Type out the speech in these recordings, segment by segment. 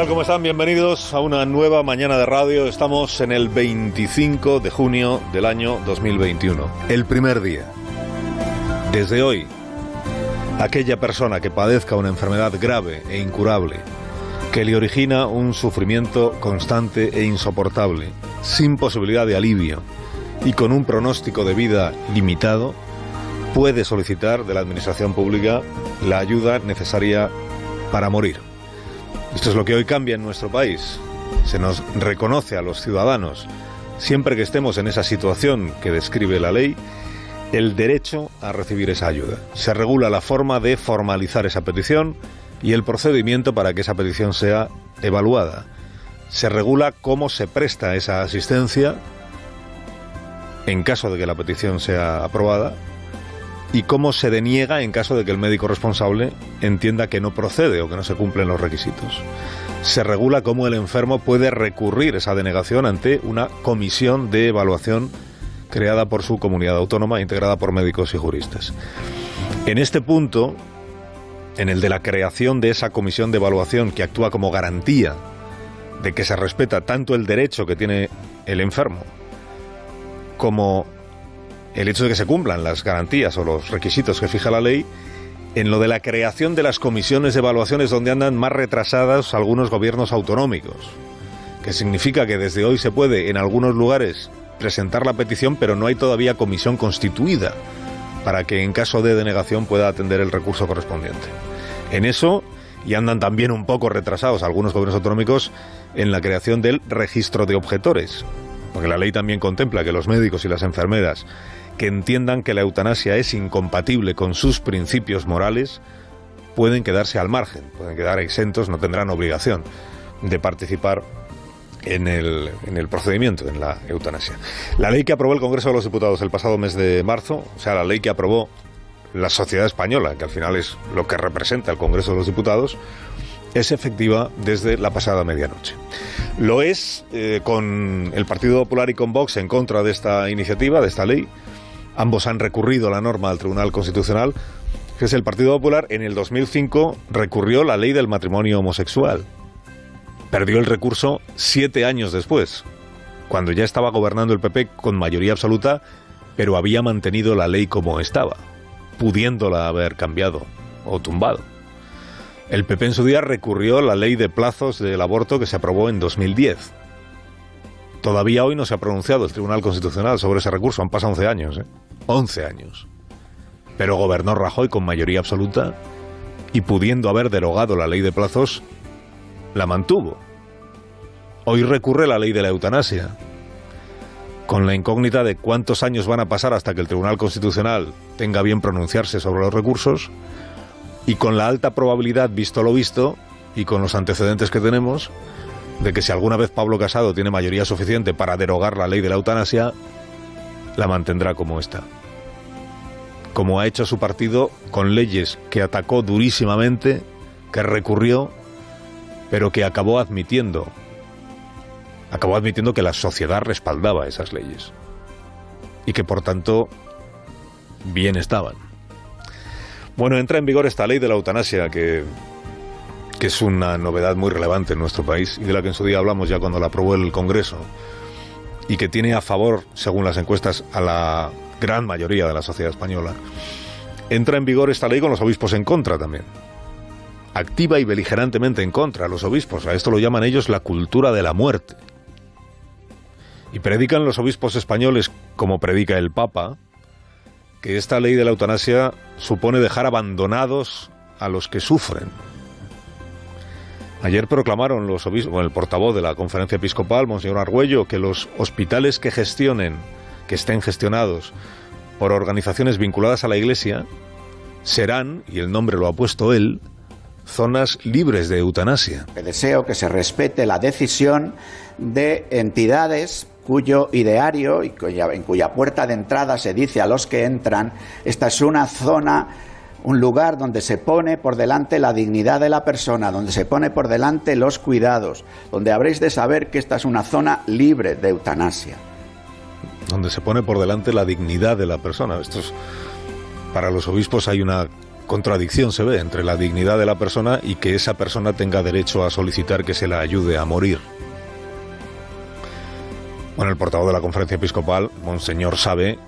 tal? ¿Cómo están? Bienvenidos a una nueva mañana de radio. Estamos en el 25 de junio del año 2021. El primer día. Desde hoy, aquella persona que padezca una enfermedad grave e incurable, que le origina un sufrimiento constante e insoportable, sin posibilidad de alivio y con un pronóstico de vida limitado, puede solicitar de la Administración Pública la ayuda necesaria para morir. Esto es lo que hoy cambia en nuestro país. Se nos reconoce a los ciudadanos, siempre que estemos en esa situación que describe la ley, el derecho a recibir esa ayuda. Se regula la forma de formalizar esa petición y el procedimiento para que esa petición sea evaluada. Se regula cómo se presta esa asistencia en caso de que la petición sea aprobada y cómo se deniega en caso de que el médico responsable entienda que no procede o que no se cumplen los requisitos. Se regula cómo el enfermo puede recurrir esa denegación ante una comisión de evaluación creada por su comunidad autónoma, integrada por médicos y juristas. En este punto, en el de la creación de esa comisión de evaluación que actúa como garantía de que se respeta tanto el derecho que tiene el enfermo como el hecho de que se cumplan las garantías o los requisitos que fija la ley, en lo de la creación de las comisiones de evaluaciones donde andan más retrasadas algunos gobiernos autonómicos, que significa que desde hoy se puede en algunos lugares presentar la petición, pero no hay todavía comisión constituida para que en caso de denegación pueda atender el recurso correspondiente. En eso, y andan también un poco retrasados algunos gobiernos autonómicos en la creación del registro de objetores, porque la ley también contempla que los médicos y las enfermeras que entiendan que la eutanasia es incompatible con sus principios morales pueden quedarse al margen, pueden quedar exentos, no tendrán obligación de participar en el procedimiento, en la eutanasia. La ley que aprobó el Congreso de los Diputados el pasado mes de marzo, o sea, la ley que aprobó la sociedad española, que al final es lo que representa el Congreso de los Diputados, es efectiva desde la pasada medianoche. Lo es con el Partido Popular y con Vox en contra de esta iniciativa, de esta ley. Ambos han recurrido la norma al Tribunal Constitucional. Que es el Partido Popular, en el 2005 recurrió la ley del matrimonio homosexual. Perdió el recurso 7 años después, cuando ya estaba gobernando el PP con mayoría absoluta, pero había mantenido la ley como estaba, pudiéndola haber cambiado o tumbado. El PP en su día recurrió la ley de plazos del aborto que se aprobó en 2010. Todavía hoy no se ha pronunciado el Tribunal Constitucional sobre ese recurso, han pasado 11 años, 11 años. Pero gobernó Rajoy con mayoría absoluta y pudiendo haber derogado la ley de plazos, la mantuvo. Hoy recurre la ley de la eutanasia, con la incógnita de cuántos años van a pasar hasta que el Tribunal Constitucional tenga bien pronunciarse sobre los recursos, y con la alta probabilidad, visto lo visto, y con los antecedentes que tenemos, de que si alguna vez Pablo Casado tiene mayoría suficiente para derogar la ley de la eutanasia, la mantendrá como está. Como ha hecho su partido con leyes que atacó durísimamente, que recurrió, pero que acabó admitiendo que la sociedad respaldaba esas leyes y que por tanto bien estaban. Bueno, entra en vigor esta ley de la eutanasia que es una novedad muy relevante en nuestro país y de la que en su día hablamos ya cuando la aprobó el Congreso, y que tiene a favor, según las encuestas, a la gran mayoría de la sociedad española. Entra en vigor esta ley con los obispos en contra también. Activa y beligerantemente en contra los obispos. A esto lo llaman ellos la cultura de la muerte. Y predican los obispos españoles, como predica el Papa, que esta ley de la eutanasia supone dejar abandonados a los que sufren. Ayer proclamaron los obispos, el portavoz de la Conferencia Episcopal, Monseñor Argüello, que los hospitales que estén gestionados por organizaciones vinculadas a la Iglesia, serán, y el nombre lo ha puesto él, zonas libres de eutanasia. Deseo que se respete la decisión de entidades cuyo ideario y en cuya puerta de entrada se dice a los que entran, esta es una zona, un lugar donde se pone por delante la dignidad de la persona, donde se pone por delante los cuidados, donde habréis de saber que esta es una zona libre de eutanasia. Donde se pone por delante la dignidad de la persona. Para los obispos hay una contradicción se ve entre la dignidad de la persona y que esa persona tenga derecho a solicitar que se la ayude a morir. Bueno, el portavoz de la Conferencia Episcopal, Monseñor, sabe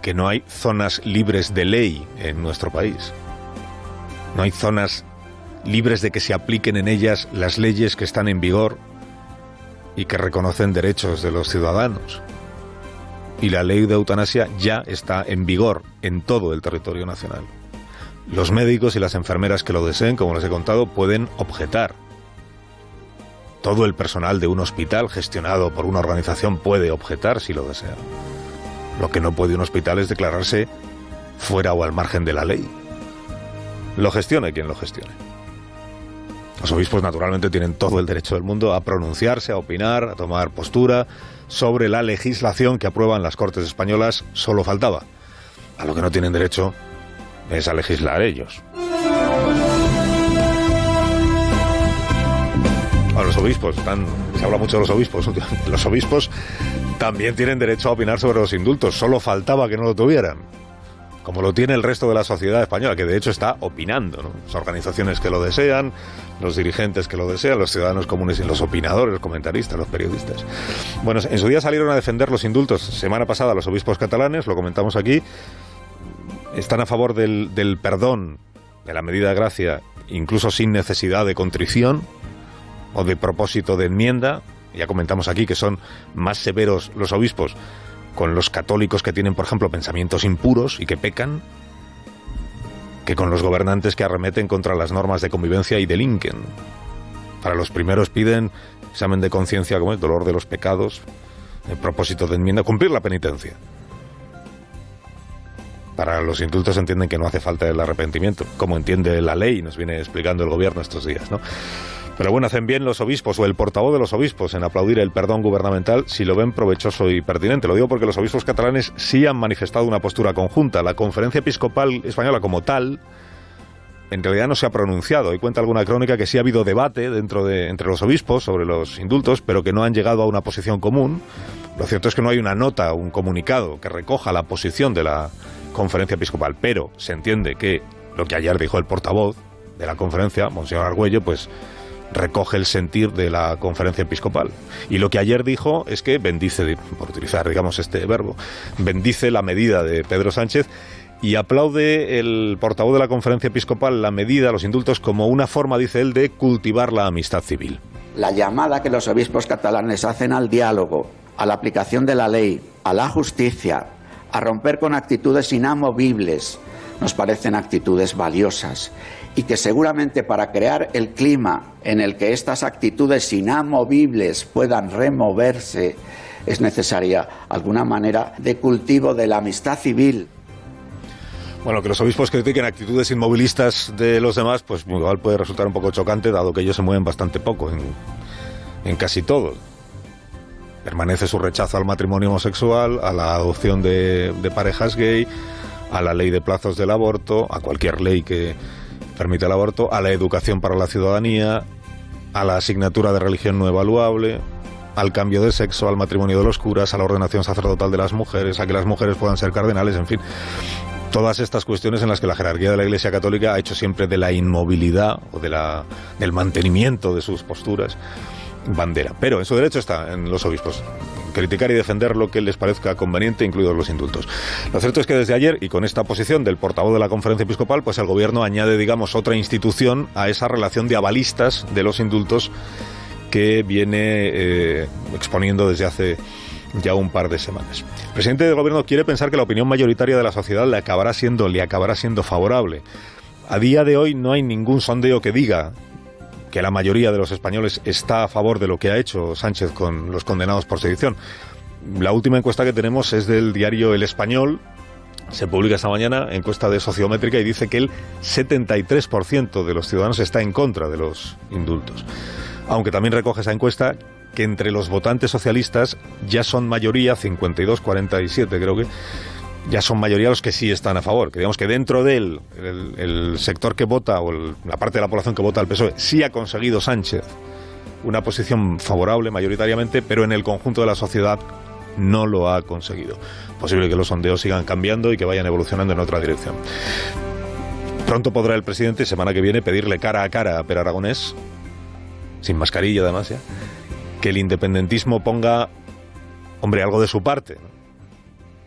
que no hay zonas libres de ley en nuestro país. No hay zonas libres de que se apliquen en ellas las leyes que están en vigor y que reconocen derechos de los ciudadanos. Y la ley de eutanasia ya está en vigor en todo el territorio nacional. Los médicos y las enfermeras que lo deseen, como les he contado, pueden objetar. Todo el personal de un hospital gestionado por una organización puede objetar si lo desea. Lo que no puede un hospital es declararse fuera o al margen de la ley. Lo gestione quien lo gestione. Los obispos naturalmente tienen todo el derecho del mundo a pronunciarse, a opinar, a tomar postura sobre la legislación que aprueban las Cortes españolas. Solo faltaba. A lo que no tienen derecho es a legislar ellos. A los obispos, se habla mucho de los obispos. Los obispos también tienen derecho a opinar sobre los indultos. Solo faltaba que no lo tuvieran. Como lo tiene el resto de la sociedad española, que de hecho está opinando, ¿no? Las organizaciones que lo desean, los dirigentes que lo desean, los ciudadanos comunes y los opinadores, los comentaristas, los periodistas. Bueno, en su día salieron a defender los indultos. Semana pasada los obispos catalanes, lo comentamos aquí, están a favor del perdón, de la medida de gracia, incluso sin necesidad de contrición o de propósito de enmienda. Ya comentamos aquí que son más severos los obispos con los católicos que tienen, por ejemplo, pensamientos impuros y que pecan, que con los gobernantes que arremeten contra las normas de convivencia y delinquen. Para los primeros piden examen de conciencia, como el dolor de los pecados, el propósito de enmienda, cumplir la penitencia. Para los indultos entienden que no hace falta el arrepentimiento, como entiende la ley, nos viene explicando el gobierno estos días, ¿no? Pero bueno, hacen bien los obispos o el portavoz de los obispos en aplaudir el perdón gubernamental si lo ven provechoso y pertinente. Lo digo porque los obispos catalanes sí han manifestado una postura conjunta. La Conferencia Episcopal Española como tal en realidad no se ha pronunciado. Y cuenta alguna crónica que sí ha habido debate entre los obispos sobre los indultos, pero que no han llegado a una posición común. Lo cierto es que no hay una nota, un comunicado que recoja la posición de la Conferencia Episcopal, pero se entiende que lo que ayer dijo el portavoz de la conferencia, Monseñor Argüello, pues recoge el sentir de la Conferencia Episcopal. Y lo que ayer dijo es que bendice, por utilizar, digamos, este verbo, bendice la medida de Pedro Sánchez y aplaude el portavoz de la Conferencia Episcopal la medida, los indultos, como una forma, dice él, de cultivar la amistad civil. La llamada que los obispos catalanes hacen al diálogo, a la aplicación de la ley, a la justicia, a romper con actitudes inamovibles, nos parecen actitudes valiosas y que seguramente para crear el clima en el que estas actitudes inamovibles puedan removerse es necesaria alguna manera de cultivo de la amistad civil. Bueno, que los obispos critiquen actitudes inmovilistas de los demás, pues igual puede resultar un poco chocante, dado que ellos se mueven bastante poco en casi todo. Permanece su rechazo al matrimonio homosexual, a la adopción de parejas gay, a la ley de plazos del aborto, a cualquier ley que permite el aborto, a la educación para la ciudadanía, a la asignatura de religión no evaluable, al cambio de sexo, al matrimonio de los curas, a la ordenación sacerdotal de las mujeres, a que las mujeres puedan ser cardenales, en fin. Todas estas cuestiones en las que la jerarquía de la Iglesia Católica ha hecho siempre de la inmovilidad o del mantenimiento de sus posturas bandera. Pero en su derecho está, en los obispos, criticar y defender lo que les parezca conveniente, incluidos los indultos. Lo cierto es que desde ayer, y con esta posición del portavoz de la Conferencia Episcopal, pues el gobierno añade, digamos, otra institución a esa relación de avalistas de los indultos que viene exponiendo desde hace ya un par de semanas. El presidente del gobierno quiere pensar que la opinión mayoritaria de la sociedad le acabará siendo favorable. A día de hoy no hay ningún sondeo que diga que la mayoría de los españoles está a favor de lo que ha hecho Sánchez con los condenados por sedición. La última encuesta que tenemos es del diario El Español, se publica esta mañana, encuesta de Sociométrica, y dice que el 73% de los ciudadanos está en contra de los indultos. Aunque también recoge esa encuesta que entre los votantes socialistas ya son mayoría, 52-47 creo que, ya son mayoría los que sí están a favor. Que digamos que dentro de él, el sector que vota, o la parte de la población que vota al PSOE, sí ha conseguido Sánchez una posición favorable mayoritariamente, pero en el conjunto de la sociedad no lo ha conseguido. Posible que los sondeos sigan cambiando y que vayan evolucionando en otra dirección. Pronto podrá el presidente, semana que viene, pedirle cara a cara a Pere Aragonés, sin mascarilla además ya, que el independentismo ponga, hombre, algo de su parte, ¿no?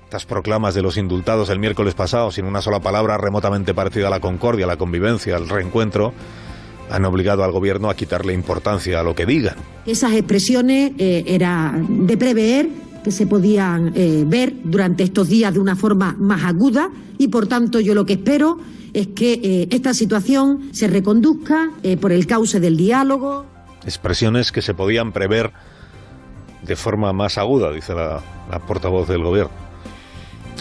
Estas proclamas de los indultados el miércoles pasado, sin una sola palabra remotamente parecida a la concordia, a la convivencia, al reencuentro, han obligado al gobierno a quitarle importancia a lo que digan. Esas expresiones era de prever que se podían ver durante estos días de una forma más aguda y, por tanto, yo lo que espero es que esta situación se reconduzca por el cauce del diálogo. Expresiones que se podían prever de forma más aguda, dice la portavoz del gobierno.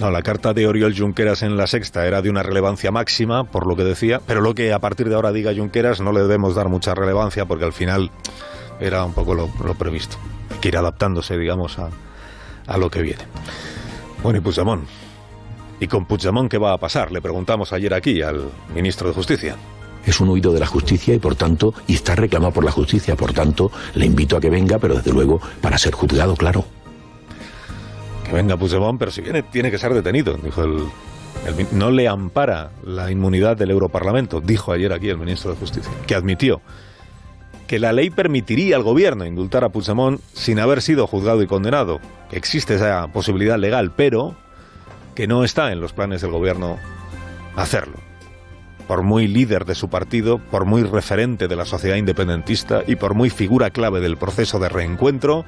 No, la carta de Oriol Junqueras en La Sexta era de una relevancia máxima, por lo que decía, pero lo que a partir de ahora diga Junqueras no le debemos dar mucha relevancia porque al final era un poco lo previsto. Hay que ir adaptándose, digamos, a lo que viene. Bueno, y Puigdemont. ¿Y con Puigdemont qué va a pasar? Le preguntamos ayer aquí al ministro de Justicia. Es un huido de la justicia y está reclamado por la justicia. Por tanto, le invito a que venga, pero desde luego para ser juzgado, claro. Que venga Puigdemont, pero si viene tiene que ser detenido, dijo no le ampara la inmunidad del Europarlamento, dijo ayer aquí el ministro de Justicia, que admitió que la ley permitiría al gobierno indultar a Puigdemont sin haber sido juzgado y condenado, que existe esa posibilidad legal, pero que no está en los planes del gobierno hacerlo. Por muy líder de su partido, por muy referente de la sociedad independentista y por muy figura clave del proceso de reencuentro,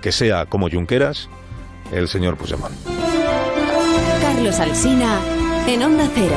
que sea como Junqueras, el señor Puigdemont. Carlos Alsina, en Onda Cero.